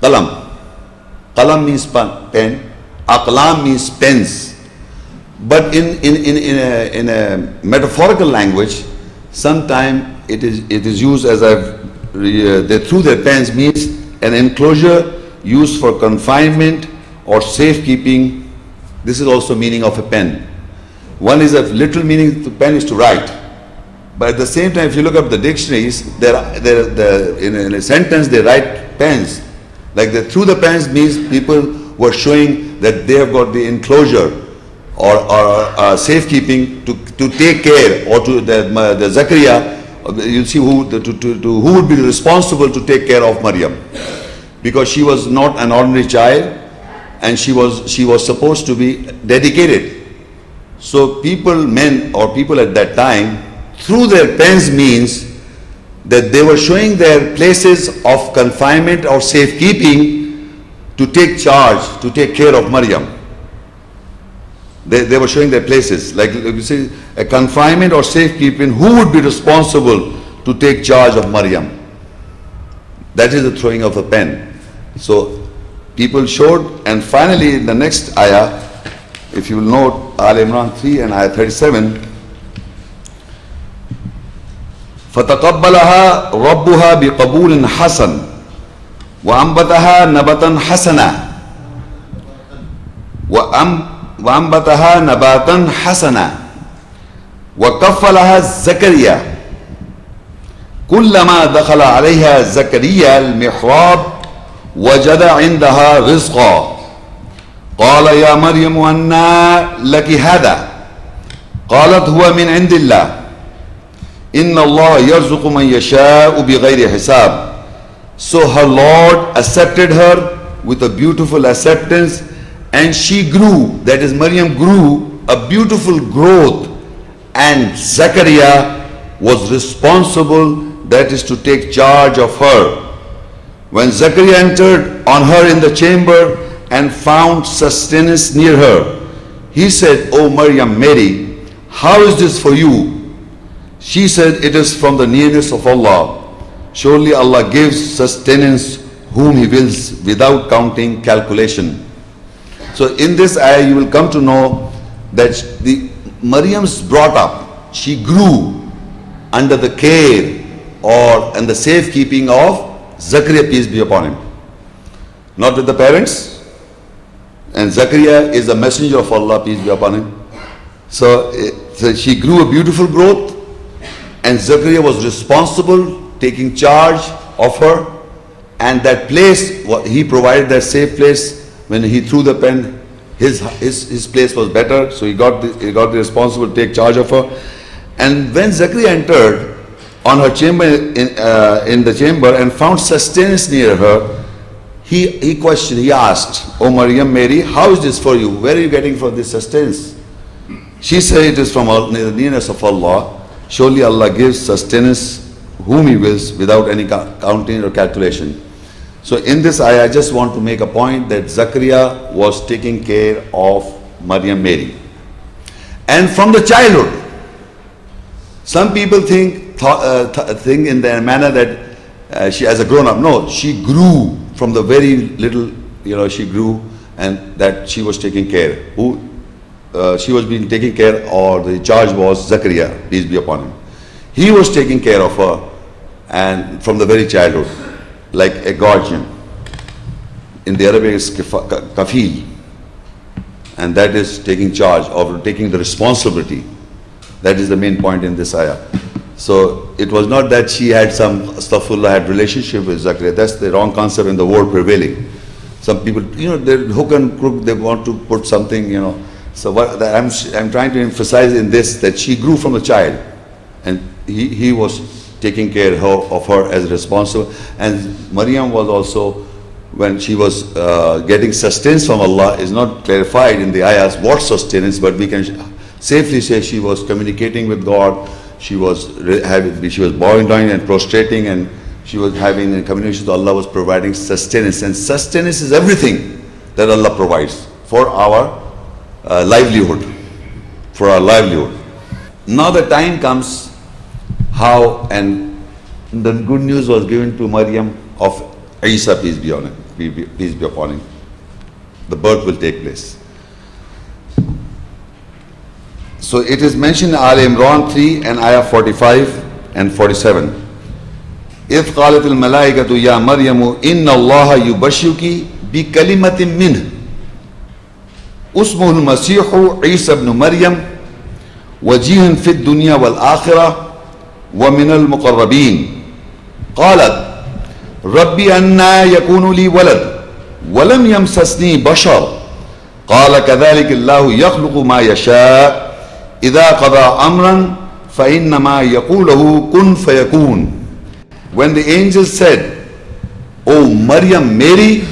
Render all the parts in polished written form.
Qalam. Qalam means pen. Aqlam means pens. But in a metaphorical language, sometimes it is used as they threw their pens means an enclosure used for confinement or safekeeping. This is also meaning of a pen. One is a literal meaning, the pen is to write. But at the same time, if you look up the dictionaries, in a sentence they write pens. Like they threw the pens means people were showing that they have got the enclosure or safekeeping to take care, or to the Zakaria, you'll see who would be responsible to take care of Maryam, because she was not an ordinary child and she was supposed to be dedicated. So men or people at that time through their pens means that they were showing their places of confinement or safekeeping to take charge, to take care of Maryam. They were showing their places, like you say, a confinement or safekeeping, who would be responsible to take charge of Maryam. That is the throwing of a pen. So people showed, and finally in the next ayah, if you will note, Al-Imran 3 and ayah 37, فَتَقَبَّلَهَا رَبُّهَا بِقَبُولٍ حَسَنٍ وَأَنْبَتَهَا نَبَتًا حَسَنًا وأنبتها نباتا حسنا وكفلها زكريا كلما دخل عليها زكريا المحراب وجد عندها رزقا قال يا مريم أنى لك هذا قالت هو من عند الله إن الله يرزق من يشاء بغير حساب. So her Lord accepted her with a beautiful acceptance, and she grew, that is Maryam grew a beautiful growth, and Zachariah was responsible, that is to take charge of her. When Zachariah entered on her in the chamber and found sustenance near her, he said, O Maryam, Mary, how is this for you? She said, it is from the nearness of Allah. Surely Allah gives sustenance whom He wills without counting calculation. So in this ayah you will come to know that Maryam's brought up, she grew under the care and the safekeeping of Zachariah, peace be upon him. Not with the parents. And Zachariah is a messenger of Allah, peace be upon him. So she grew a beautiful growth, and Zachariah was responsible, taking charge of her, and that place, he provided that safe place. When he threw the pen, his place was better, so he got the responsible to take charge of her. And when Zachariah entered on her chamber in the chamber and found sustenance near her, he asked, O Maryam, Mary, how is this for you? Where are you getting from this sustenance? She said, it is from the nearness of Allah. Surely Allah gives sustenance whom He wills without any counting or calculation. So in this ayah, I just want to make a point that Zachariah was taking care of Maryam, Mary. And from the childhood, some people think in their manner that she as a grown-up. No, she grew from the very little, she grew, and that she was taking care. She was being taken care, or the charge was Zachariah, peace be upon him. He was taking care of her, and from the very childhood, like a guardian. In the Arabic is kafil, and that is taking charge or taking the responsibility. That is the main point in this ayah. So it was not that she had had relationship with Zachariah. That's the wrong concept in the world prevailing. Some people, they're hook and crook, they want to put something, So what I'm trying to emphasize in this, that she grew from a child, and he was taking care of her as responsible. And Maryam was also, when she was getting sustenance from Allah, is not clarified in the ayahs what sustenance, but we can safely say she was communicating with God. She was bowing down and prostrating, and she was having a communication with Allah, was providing sustenance. And sustenance is everything that Allah provides for our livelihood, for our livelihood. Now the time comes how, and the good news was given to Maryam of Isa, peace be upon him. The birth will take place. So it is mentioned in Aal-e-Imran 3 and ayah 45 and 47. إِذْ قَالَتِ الْمَلَائِكَةُ يَا مَرْيَمُ إِنَّ اللَّهَ يُبَشِّرُكِ بِكَلِمَةٍ مِّنْهُ اسمه المسيح عيسى ابن مريم وجيها في الدنيا والآخرة ومن المقربين قالت ربي أنى يكون لي ولد ولم يمسسني بشر قال كذلك الله يخلق ما يشاء إذا قضى أمرا فإنما يقوله كن فيكون. When the angel said, O Maryam, Mary,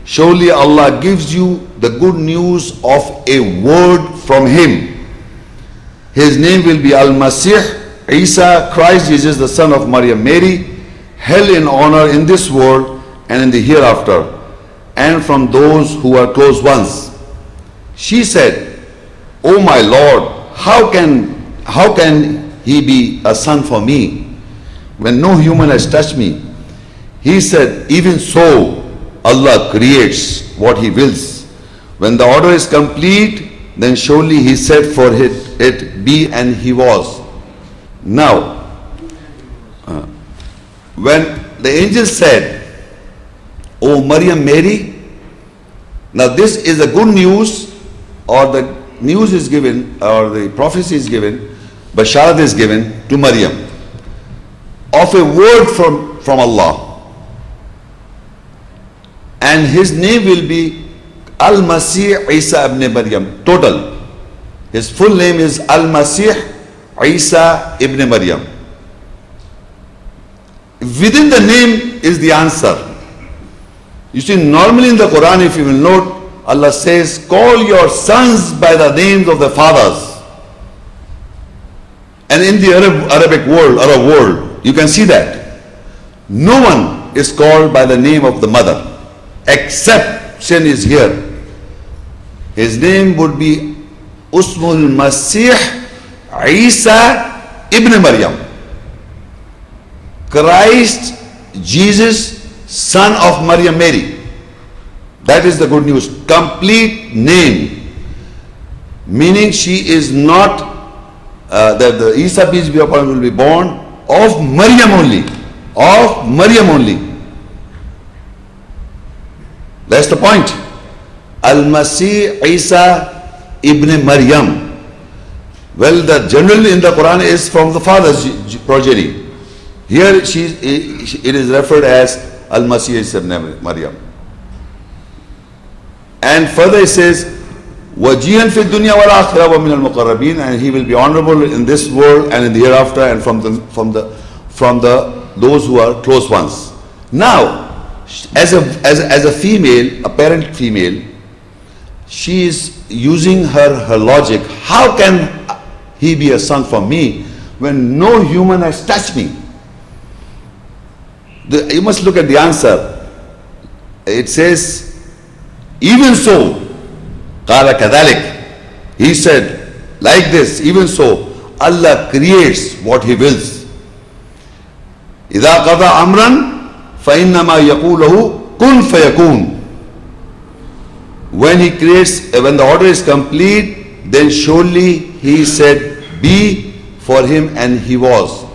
surely Allah gives you the good news of a word from Him. His name will be Al-Masih, Isa, Christ Jesus, the son of Maryam, Mary, held in honor in this world and in the hereafter, and from those who are close ones. She said, O my Lord, how can he be a son for me when no human has touched me? He said, even so, Allah creates what He wills. When the order is complete, then surely He said for it be, and He was. Now, when the angel said, O Maryam, Mary, now this is the good news, or the news is given, or the prophecy is given, Basharat is given to Maryam of a word from Allah. And his name will be Al-Masih Isa ibn Maryam, total. His full name is Al-Masih Isa ibn Maryam. Within the name is the answer. You see, normally in the Quran, if you will note, Allah says, call your sons by the names of the fathers. And in the Arab world, you can see that. No one is called by the name of the mother, except sin is here. His name would be Usmul Masih Isa ibn Maryam. Christ Jesus, son of Maryam, Mary. That is the good news. Complete name. Meaning she is not, that the Isa, peace be upon him, will be born of Maryam only. Of Maryam only. That's the point. Al-Masih Isa ibn Maryam. Well, the general in the Quran is from the father's progeny. Here it is referred as Al-Masih Isa ibn Maryam. And further it says, وَجِيًا فِي الدُّنْيَا وَالْآخِرَةِ وَمِنَ الْمُقَرَّبِينَ, and he will be honorable in this world and in the hereafter, and from those who are close ones. Now, as a female, a parent female, she is using her logic. How can he be a son for me when no human has touched me? You must look at the answer. It says, even so, قال كذلك, he said, like this, even so, Allah creates what He wills. إذا قضى أمرا فإنما يقوله كن فيكون. When He creates, when the order is complete, then surely He said, be for him, and he was.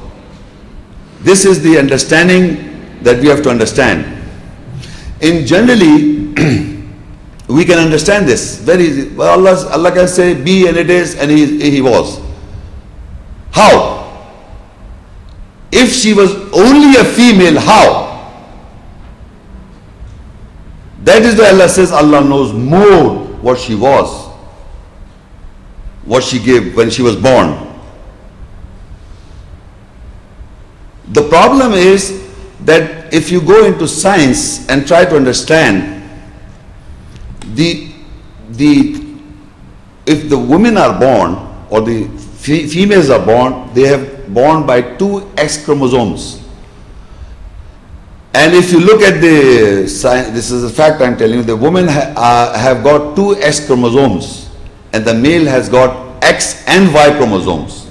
This is the understanding that we have to understand. In generally, we can understand this very easy. Well, Allah can say be, and it is, and he was. How? If she was only a female, how? That is why Allah says Allah knows more what she was, what she gave when she was born. The problem is that if you go into science and try to understand if the women are born, or the females are born, they have born by 2 X chromosomes. And if you look at the science, this is a fact I'm telling you, the women have got 2 X chromosomes, and the male has got X and Y chromosomes.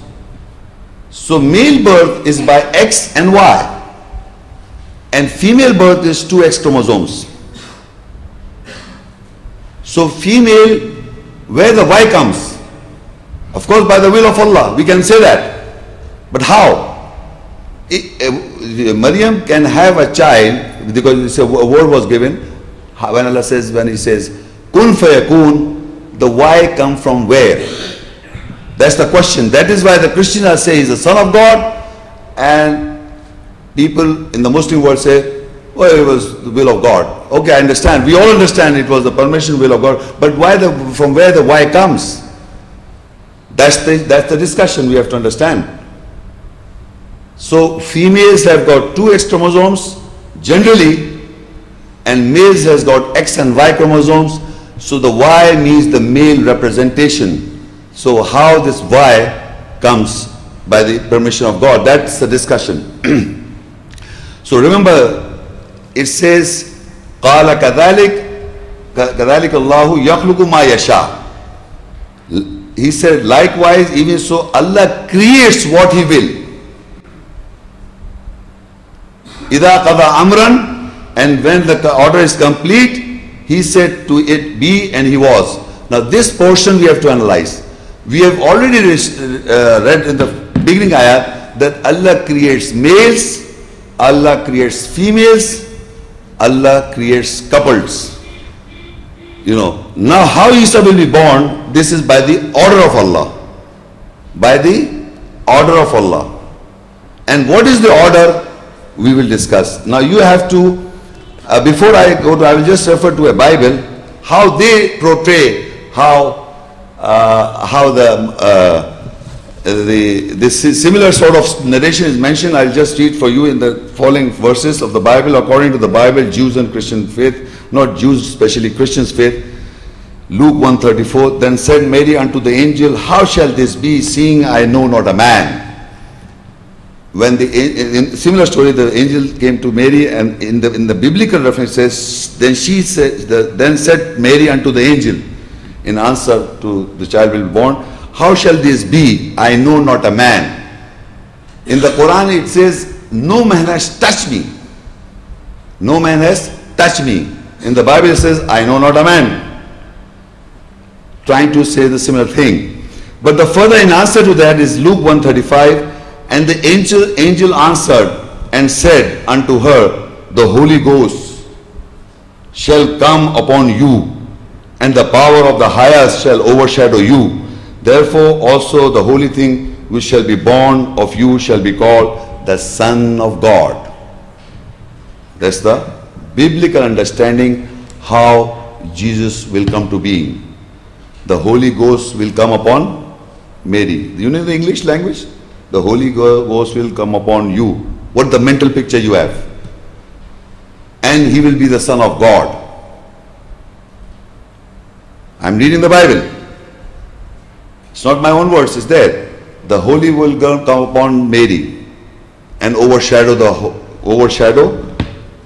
So male birth is by X and Y. And female birth is 2 X chromosomes. So female, where the Y comes? Of course by the will of Allah, we can say that. But how? Maryam can have a child because a word was given. When Allah says, when He says, Kun fayakun, the Y come from where? That's the question. That is why the Christians are saying He's the Son of God, and people in the Muslim world say, oh, it was the will of God. Okay, I understand. We all understand it was the permission will of God. But why from where the Y comes? That's the discussion we have to understand. So females have got 2 X chromosomes generally, and males has got X and Y chromosomes. So the Y means the male representation. So how this Y comes by the permission of God, that's the discussion. So remember, it says, قَالَ كَذَلِكَ اللَّهُ يَخْلُقُ مَا يَشَاءُ. He said, likewise, even so, Allah creates what He will. إِذَا قَضَى أَمْرًا, and when the order is complete, He said to it, be, and He was. Now this portion we have to analyze. We have already read in the beginning ayah that Allah creates males, Allah creates females, Allah creates couples. You know, now how Isa will be born, this is by the order of Allah. By the order of Allah. And what is the order? We will discuss. Now you have to, before I go to, I will just refer to a Bible, how they portray, how this similar sort of narration is mentioned. I'll just read for you in the following verses of the Bible. According to the Bible, Jews and Christian faith, not Jews, especially Christians faith. Luke 1:34, then said Mary unto the angel, how shall this be, seeing I know not a man? When in similar story, the angel came to Mary, and in the biblical reference says, then said Mary unto the angel, in answer to the child will be born, how shall this be? I know not a man. In the Quran it says, no man has touched me. No man has touched me. In the Bible it says, I know not a man. Trying to say the similar thing. But the further in answer to that is Luke 1:35, and the angel answered and said unto her, the Holy Ghost shall come upon you, and the power of the highest shall overshadow you. Therefore also the holy thing which shall be born of you shall be called the Son of God. That's the biblical understanding how Jesus will come to being. The Holy Ghost will come upon Mary. You know the English language? The Holy Ghost will come upon you. What the mental picture you have? And He will be the Son of God. I'm reading the Bible. It's not my own words, it's there. The Holy will come upon Mary and overshadow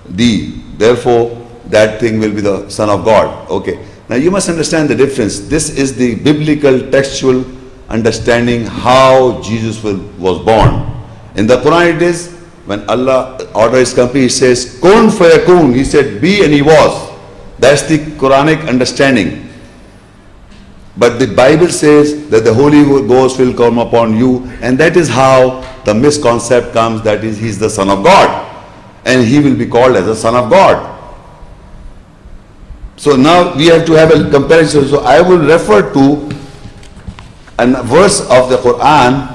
thee. Therefore, that thing will be the Son of God. Okay. Now you must understand the difference. This is the biblical textual understanding how Jesus was born. In the Quran it is, when Allah order is complete, He says, Kun fayakun. He said, be, and He was. That's the Quranic understanding. But the Bible says that the Holy Ghost will come upon you, and that is how the misconcept comes, that is, He's the Son of God, and He will be called as the Son of God. So now we have to have a comparison. So I will refer to a verse of the Quran,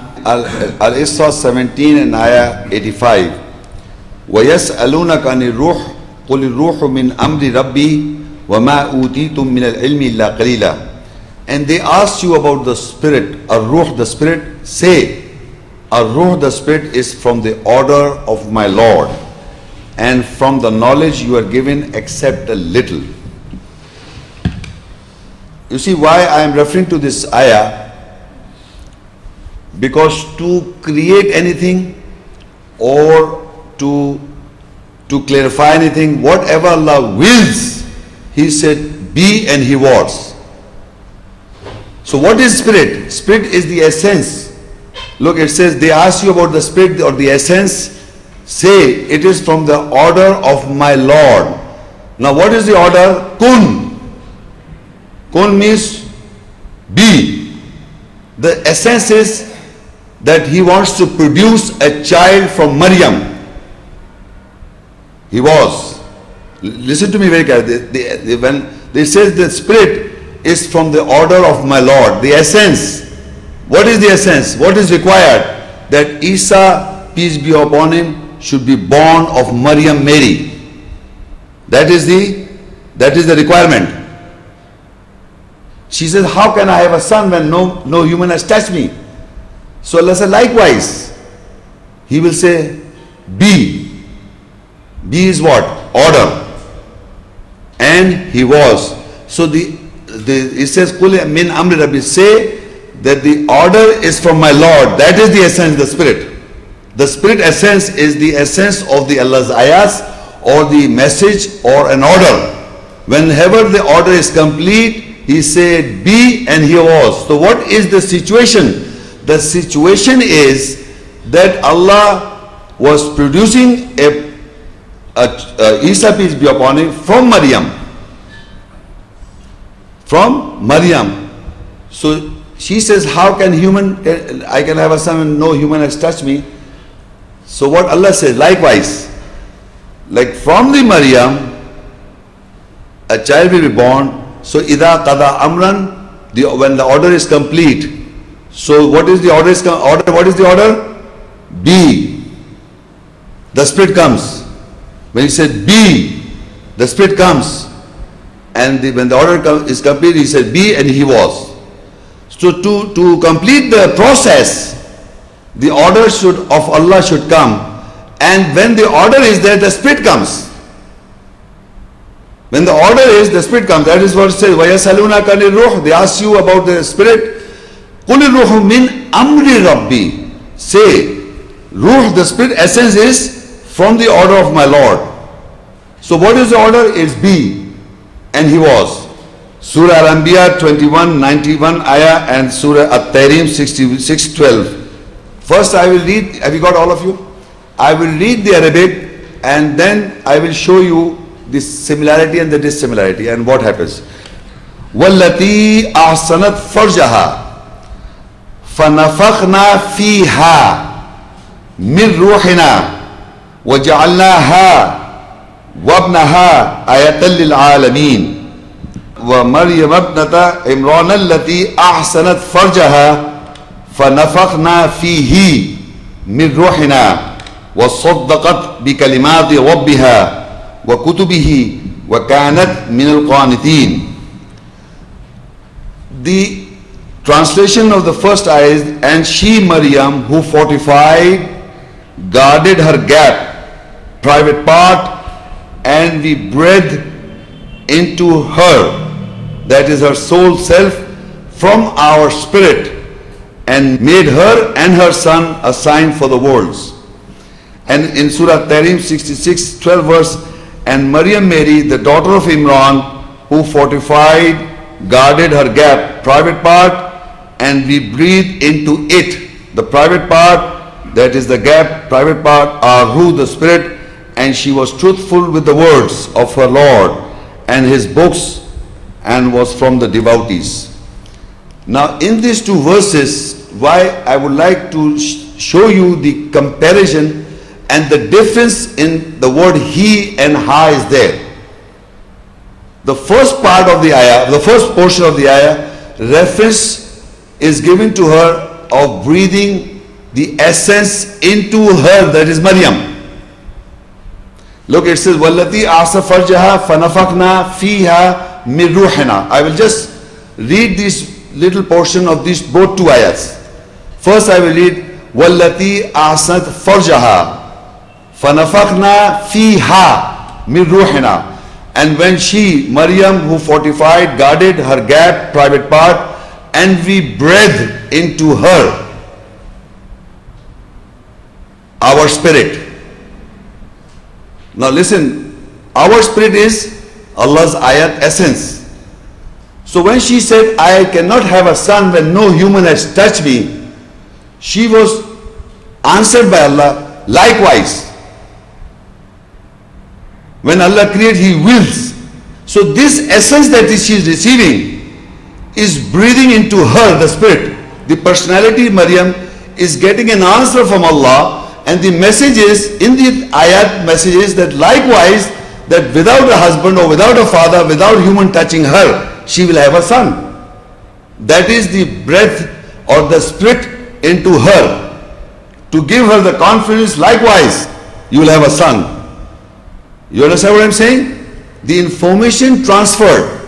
Al-Isra 17 and ayah 85. وَيَسْأَلُونَكَ عَنِ الرُّوحِ قُلِ الرُّوحُ مِنْ أَمْرِ رَبِّي وَمَا أُوتِيتُم مِّنَ الْعِلْمِ إِلَّا قَلِيلًا. And they asked you about the spirit, Ar-Ruh, the spirit. Say, Ar-Ruh, the spirit, is from the order of my Lord, and from the knowledge you are given except a little. You see why I am referring to this ayah? Because to create anything or to clarify anything, whatever Allah wills, He said, be, and He was. So what is spirit? Spirit is the essence. Look, it says, they ask you about the spirit or the essence. Say, it is from the order of my Lord. Now what is the order? Kun. Kun means be. The essence is that he wants to produce a child from Maryam. He was. Listen to me very carefully. When they say the spirit is from the order of my Lord, the essence. What is the essence? What is required? That Isa, peace be upon him, should be born of Maryam Mary. That is the requirement. She says, how can I have a son when no human has touched me? So Allah said, likewise. He will say, be. Be is what? Order. And he was. So it says, Qul min amri rabbi. Say that the order is from my Lord. That is the essence, the spirit. The spirit essence is the essence of the Allah's ayahs or the message or an order. Whenever the order is complete, he said be and he was. So what is the situation? The situation is that Allah was producing Isa, peace be upon him, from Maryam. From Maryam. So she says, how can I can have a son and no human has touched me? So what Allah says, likewise, like from the Maryam, a child will be born. So idha qada amran, when the order is complete. So what is the order? What is the order? Be. The spirit comes. When he said be, the spirit comes. And when the order is complete, he said be and he was. So to complete the process, the order of Allah should come. And when the order is there, the spirit comes. When the order is, the spirit comes. That is what it says. وَيَسَلُونَكَ عَنِ الرُّوحِ. They ask you about the spirit. قُلِ الرُّوحُ مِنْ أَمْرِ رَبِّي. Say, ruh, the spirit essence is from the order of my Lord. So what is the order? It's be. And he was. Surah Al-Anbiya 21:91 ayah and Surah At-Tehreem 66:12. First I will read, have you got all of you? I will read the Arabic and then I will show you the similarity and the dissimilarity and what happens. وَالَّتِي أَحْسَنَتْ فَرْجَهَا فَنَفَخْنَا فِيهَا مِنْ رُوحِنَا وَجَعَلْنَاهَا وَابْنَهَا آيَةً لِلْعَالَمِينَ وَمَرْيَمَ ابْنَةَ عِمْرَانَ الَّتِي أَحْسَنَتْ فَرْجَهَا فَنَفَخْنَا فِيهِ مِنْ رُوحِنَا وَصَدَّقَتْ بِكَلِمَاتِ رَبِّهَا وَكُتُبِهِ وَكَانَتْ مِنَ الْقَانِتِينَ. The translation of the first ayah is, and she, Maryam, who fortified, guarded her gap, private part, and we breathed into her, that is her soul self, from our spirit, and made her and her son a sign for the worlds. And in Surah At-Tehreem 66:12 verse, and Maryam Mary, the daughter of Imran, who fortified, guarded her gap, private part, and we breathed into it, the private part, that is the gap, private part, our ruh, the spirit, and she was truthful with the words of her Lord and his books, and was from the devotees. Now in these two verses, why I would like to show you the comparison and the difference in the word he and ha is there. The first part of the ayah, the first portion of the ayah, reference is given to her of breathing the essence into her, that is Maryam. Look, it says, وَالَّتِي أَعْصَ فَرْجَهَا فَنَفَخْنَا فِيهَا مِنْ رُوحِنَا. I will just read this little portion of these both two ayahs. First I will read, وَالَّتِي أَعْصَتْ فَرْجَهَا فَنَفَخْنَا فِيهَا مِنْ رُوحِنَا. And when she, Maryam, who fortified, guarded her gap, private part, and we breathed into her our spirit. Now listen, our spirit is Allah's ayat essence. So when she said, I cannot have a son when no human has touched me, she was answered by Allah, likewise. When Allah creates, He wills. So this essence that she is receiving is breathing into her, the spirit. The personality, Maryam, is getting an answer from Allah, and the message is, in the ayat message is that likewise, that without a husband or without a father, without human touching her, she will have a son. That is the breath or the spirit into her, to give her the confidence, likewise, you will have a son. You understand what I am saying? The information transferred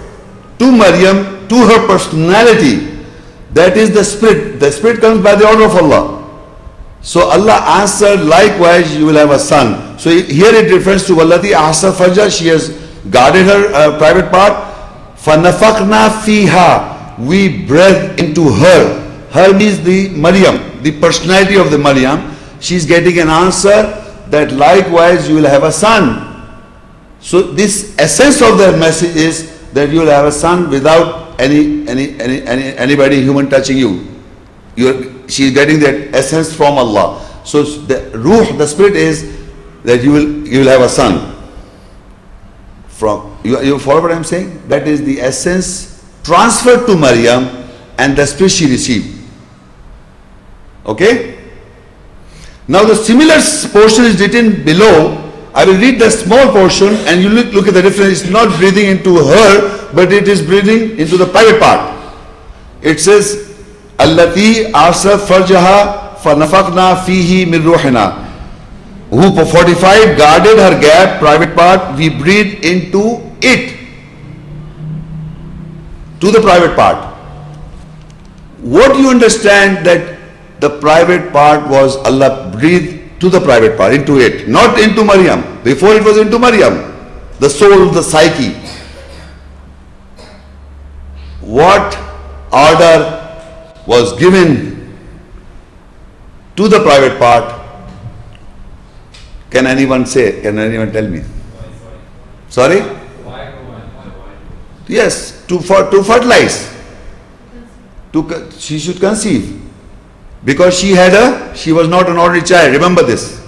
to Maryam, to her personality, that is the spirit. The spirit comes by the order of Allah. So Allah answered, likewise you will have a son. So here it refers to Wallati ahsa farja, she has guarded her private part. فَنَفَقْنَا فِيهَا, we breathe into her. Her means the Maryam, the personality of the Maryam. She is getting an answer that likewise you will have a son. So this essence of the message is that you will have a son without anybody human touching you. She is getting that essence from Allah. So the ruh, the spirit is that you will have a son. From you follow what I am saying? That is the essence transferred to Maryam and the spirit she received. Okay? Now the similar portion is written below. I will read the small portion and you look at the difference. It's not breathing into her, but it is breathing into the private part. It says, Allati arsat farjaha fanafaqna fihi min ruhina. Who for 45 guarded her gap, private part, we breathe into it. To the private part. What do you understand that the private part was Allah breathed to the private part, into it, not into Maryam. Before it was into Maryam, the soul, the psyche. What order was given to the private part? Can anyone say? Can anyone tell me? Sorry? Yes, to fertilize. She should conceive. Because she was not an ordinary child. Remember this.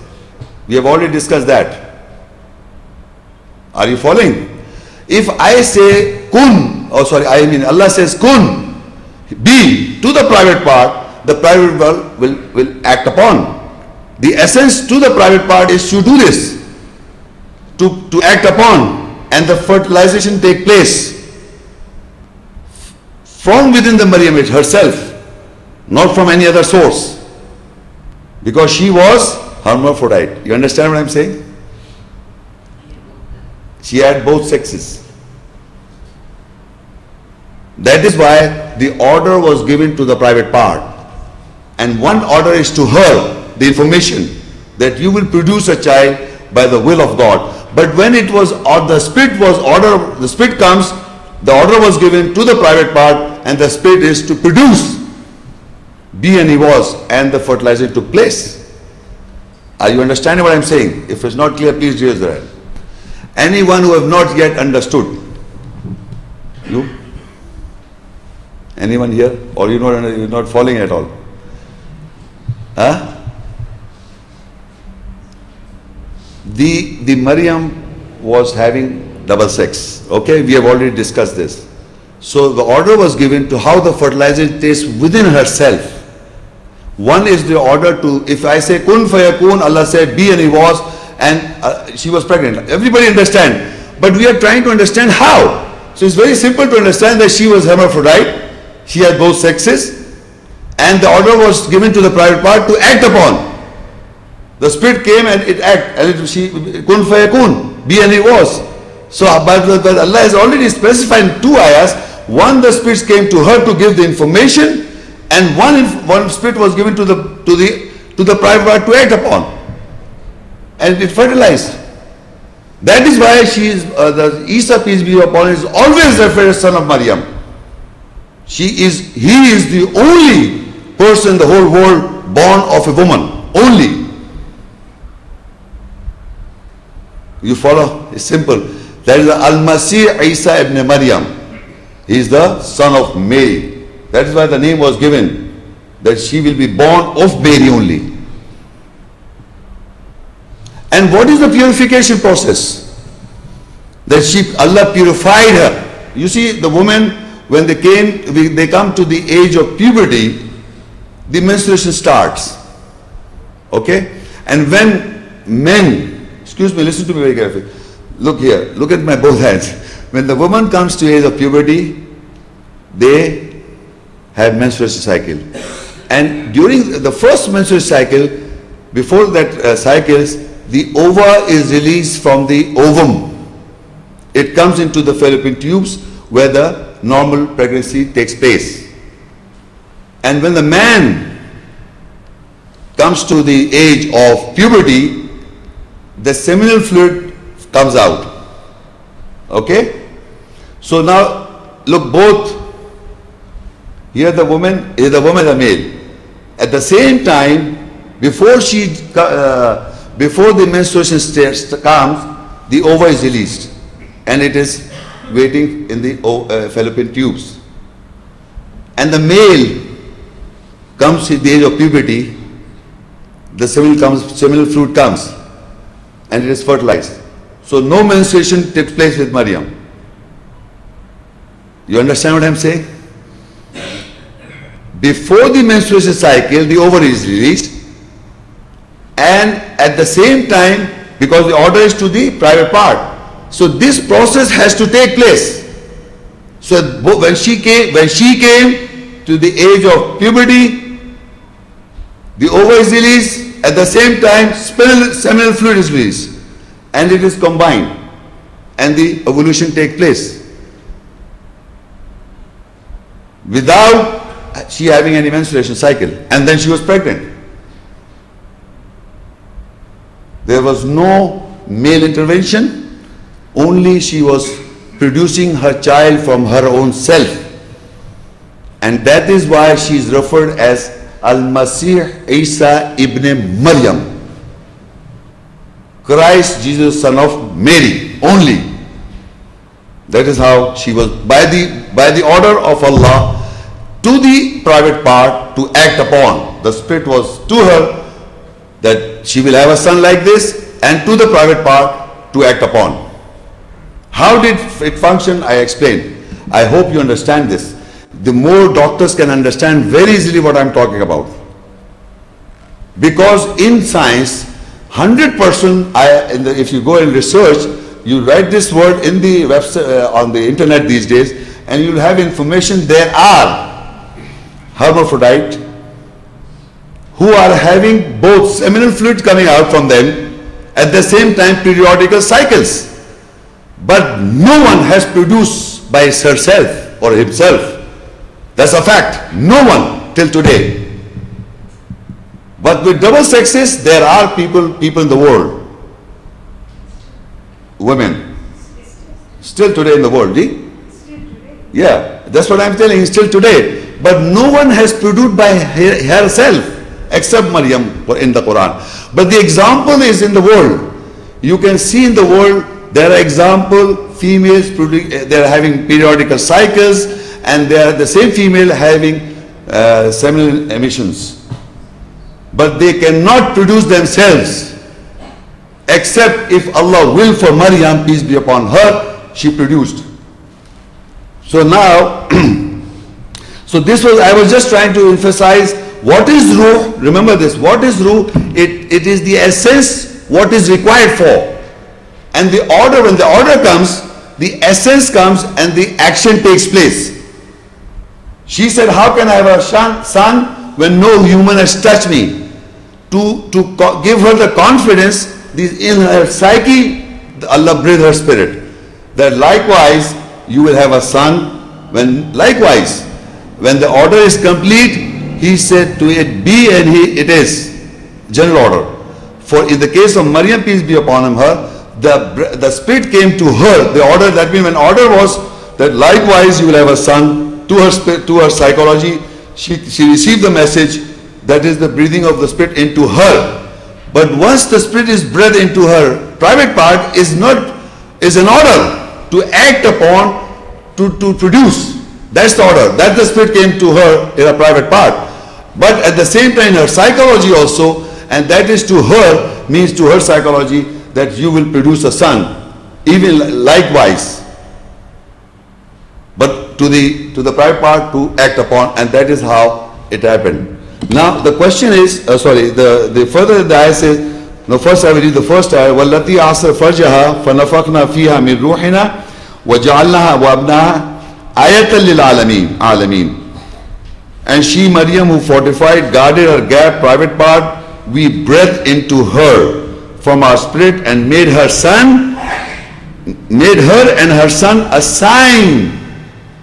We have already discussed that. Are you following? If I say kun, Allah says kun, be to the private part, the private world will act upon. The essence to the private part is to do this, to act upon, and the fertilization take place from within the Maryam herself. Not from any other source. Because she was hermaphrodite. You understand what I am saying? She had both sexes. That is why the order was given to the private part. And one order is to her, the information, that you will produce a child by the will of God. But when it was, or the spirit was order, the spirit comes, the order was given to the private part, and the spirit is to produce. Be and he was, and the fertilization took place. Are you understanding what I am saying? If it's not clear, please raise your hand. Anyone who have not yet understood? You? Anyone here? Or you're not following at all? Huh? The Maryam was having double sex. Okay, we have already discussed this. So the order was given to how the fertilization takes within herself. One is the order to, if I say kun fayakun, Allah said be and he was, and she was pregnant. Everybody understand. But we are trying to understand how. So it's very simple to understand that she was hermaphrodite. She had both sexes. And the order was given to the private part to act upon. The spirit came and it acted. And she, kun fayakun, be and he was. So but Allah has already specified in 2 ayahs. One, the spirits came to her to give the information. And one spirit was given to the private part to act upon, and it fertilized. That is why she is the Essa, peace be upon him, is always referred as son of Maryam. He is the only person in the whole world born of a woman. Only. You follow? It's simple. That is the Al-Masih Isa ibn Maryam. He is the son of Mary. That is why the name was given, that she will be born of Mary only. And what is the purification process? that Allah purified her. You see, the woman, when they come to the age of puberty, the menstruation starts. Okay? And when men, excuse me, listen to me very carefully. Look here, look at my both hands. When the woman comes to age of puberty, they have menstruation cycle. And during the first menstruation cycle, before that cycles, the ova is released from the ovum. It comes into the fallopian tubes where the normal pregnancy takes place. And when the man comes to the age of puberty, the seminal fluid comes out. Okay? So now, look, both, here the woman, here the woman, the male. At the same time, before the menstruation comes, the ova is released and it is waiting in the fallopian tubes. And the male comes to the age of puberty, the seminal fluid comes and it is fertilized. So no menstruation takes place with Maryam. You understand what I am saying? Before the menstruation cycle, the ovary is released, and at the same time, because the order is to the private part, so this process has to take place. So when she came to the age of puberty, the ovary is released, at the same time seminal fluid is released, and it is combined, and the ovulation takes place without she having any menstruation cycle, and then she was pregnant. There was no male intervention, only she was producing her child from her own self. And that is why she is referred as Al-Masih Essa ibn Maryam, Christ Jesus, son of Mary, only. That is how she was, by the order of Allah, to the private part to act upon. The Spirit was to her that she will have a son like this, and to the private part to act upon. How did it function? I explained. I hope you understand this. The more doctors can understand very easily what I am talking about. Because in science, 100%, if you go and research, you write this word in the website, on the internet these days, and you will have information. There are hermaphrodite who are having both seminal fluid coming out from them at the same time periodical cycles, but no one has produced by herself or himself. That's a fact. No one till today. But with double sexes, there are people in the world, women, still today in the world. Yeah, that's what I'm telling you, still today. But no one has produced by herself except Maryam in the Quran. But the example is in the world. You can see in the world there are example females they are having periodical cycles, and they are the same female having seminal emissions. But they cannot produce themselves except if Allah will for Maryam, peace be upon her, she produced. So now so this was, I was just trying to emphasize what is ruh. Remember this, what is ruh? It is the essence, what is required for. And the order, when the order comes, the essence comes and the action takes place. She said, how can I have a son when no human has touched me? To give her the confidence, in her psyche, Allah breathed her spirit, that likewise you will have a son when likewise. When the order is complete, he said to it be, and it is. General order. For in the case of Maryam, peace be upon her, the Spirit came to her. The order, that means when order was that likewise you will have a son, to her psychology, she received the message, that is the breathing of the Spirit into her. But once the Spirit is breathed into her private part, is an order to act upon, to produce. That's the order. That the Spirit came to her in a private part. But at the same time, her psychology also, and that is to her, means to her psychology, that you will produce a son. even likewise. But to the private part to act upon, and that is how it happened. Now the question is, the further the ayah says, no, first I will read the first ayah, وَالَّتِي عَصَرْ فَرْجَهَا فَنَفَقْنَا فِيهَا مِنْ رُوحِنَا وَجَعَلْنَاهَا وَأَبْنَاهَا آيَةً لِلْعَالَمِينَ. And she, Maryam, who fortified, guarded her gap, private part, we breathed into her from our spirit and made her and her son a sign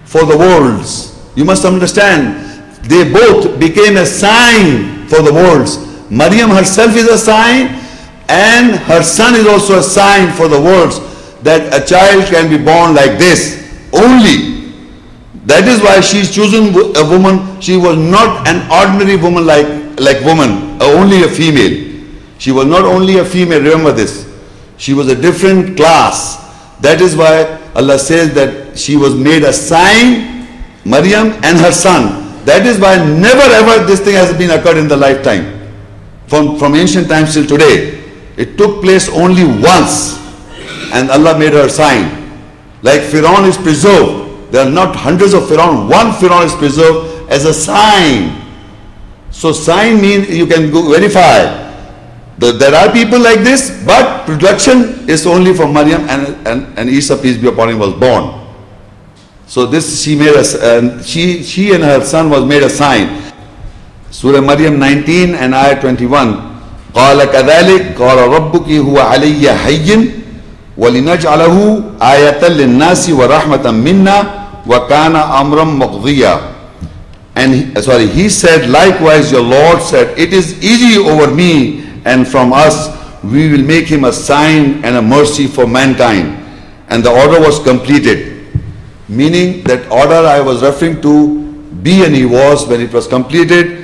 for the worlds. You must understand, they both became a sign for the worlds. Maryam herself is a sign, and her son is also a sign for the worlds, that a child can be born like this only. That is why she's chosen a woman. She was not an ordinary woman like woman, only a female. She was not only a female, remember this. She was a different class. That is why Allah says that she was made a sign, Maryam and her son. That is why never ever this thing has been occurred in the lifetime. From ancient times till today. It took place only once, and Allah made her a sign. Like Pharaoh is preserved. There are not hundreds of Pharaoh. One Pharaoh is preserved as a sign. So sign means you can go verify. There are people like this, but production is only for Maryam and Essa, peace be upon him, was born. So this she made us, and she and her son was made a sign. Surah Maryam 19 and ayah 21. قال كذلك قال ربك هو علي حي ولنجعله آية للناس ورحمة منا وكان أمرا مقضيا. And he said, likewise your Lord said, it is easy over me, and from us we will make him a sign and a mercy for mankind. And the order was completed. Meaning that order I was referring to, be and he was, when it was completed.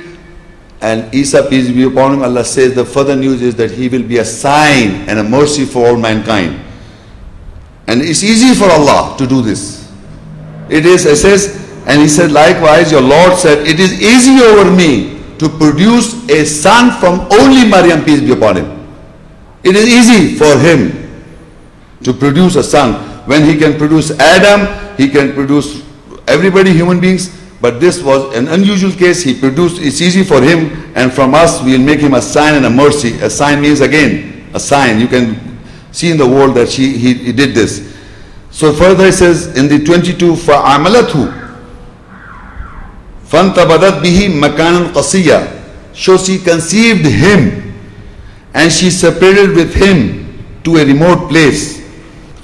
And Essa, peace be upon him, Allah says the further news is that he will be a sign and a mercy for all mankind. And it's easy for Allah to do this. It says, and he said, likewise your Lord said, it is easy over me to produce a son from only Maryam, peace be upon him. It is easy for him to produce a son. When he can produce Adam, he can produce everybody, human beings. But this was an unusual case. He produced, it's easy for him, and from us we will make him a sign and a mercy. A sign means again, a sign. You can see in the world that he did this. So further it says in the 22, فَعَمَلَتْهُ فَانْتَبَدَتْ بِهِ مَكَانًا قَصِيًّا. So she conceived him, and she separated with him to a remote place.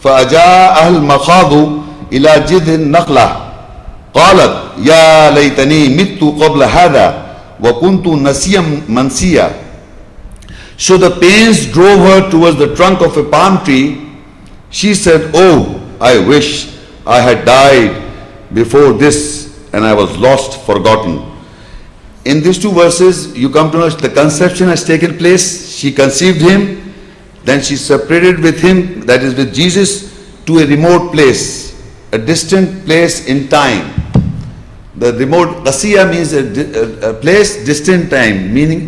فَأَجَاءَهَا الْمَخَاضُ إِلَى جِذْعِ النَّخْلَةِ قالت يا ليتني مت قبل هذا وكنت نسيا منسيا. So the pains drove her towards the trunk of a palm tree. She said, oh, I wish I had died before this and I was lost, forgotten. In these two verses you come to know the conception has taken place. She conceived him, then she separated with him, that is with Jesus, to a remote place, a distant place in time. The remote, Qasiya means a place, distant time, meaning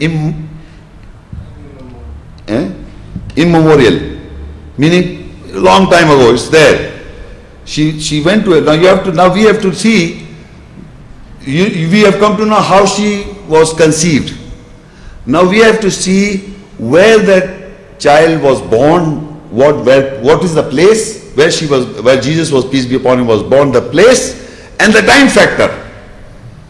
immemorial, meaning a long time ago, it's there. She went to it. Now we have to see, we have come to know how she was conceived. Now we have to see where that child was born, what is the place where Jesus was, peace be upon him, was born, the place and the time factor.